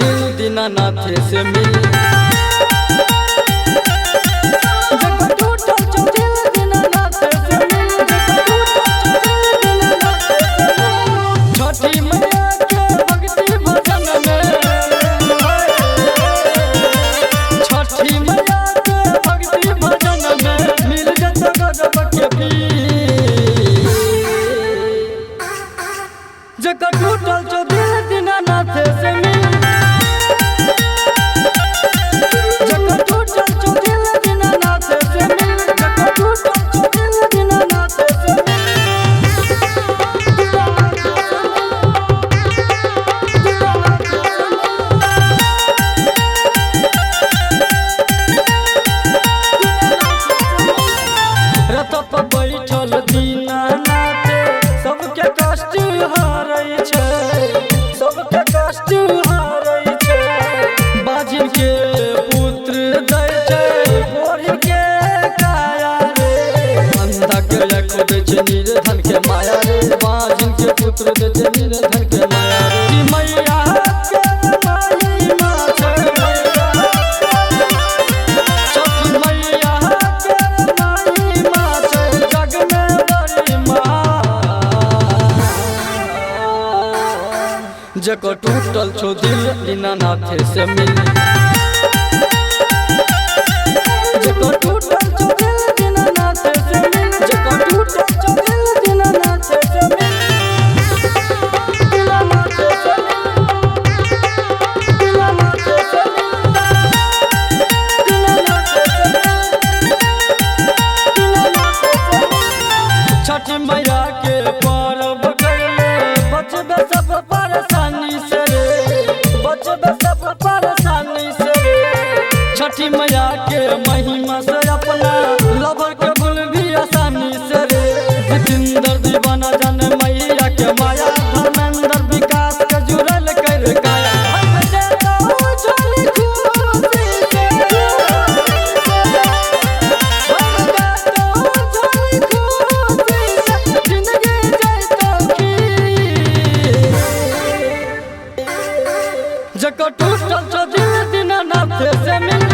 दिल दीनानाथ से मिल। छठी मैया के भक्ति भजन में, छठी मैया के भक्ति भजन में मिल जत गजब के पीर। जकर टूटल छो दिल दीनानाथ से मिल। जकर टूटल छो दिल दीनानाथ से मिल। जकर टूटल छो दिल दीनानाथ से मिल। रथ पर बैठल दीनानाथ सबके कष्ट हारै छै, सबके कष्ट हारै छै। बाजिन के पुत्र दै छै कोढ़ी के काया रे, अंधा के आँखों दै छै निर्धन के माया रे। बाजिन के पुत्र दै छै निर्धन के माया रे। मैया के महिमा छै, छठी मैया के महिमा छै जग में बड़ी महान। जकर टूटल छो दिल दीनानाथ से मिल। जकर टूटल छो दिल दीनानाथ से मिल। जकर टूटल छो दिल दीनानाथ से मिल। दीनानाथ से मिल। दीनानाथ से मिल। दीनानाथ से मिल। छठी मैया के पर्व कैले बचबे सब परेशानी से रे, बचबे सब परेशानी से रे। छठी मैया के महिमा से अपना लवर के भूल भी आसानी से रे। जितेंद्र दीवाना जाने मैया के माया, धर्मेंद्र विकास के जुड़ल कर काया। हम देता झोली खुशी से, हम देता झोली खुशी से, जिंदगी जैतो खीर। जकर टूटल छो दिल दीनानाथ से मिल।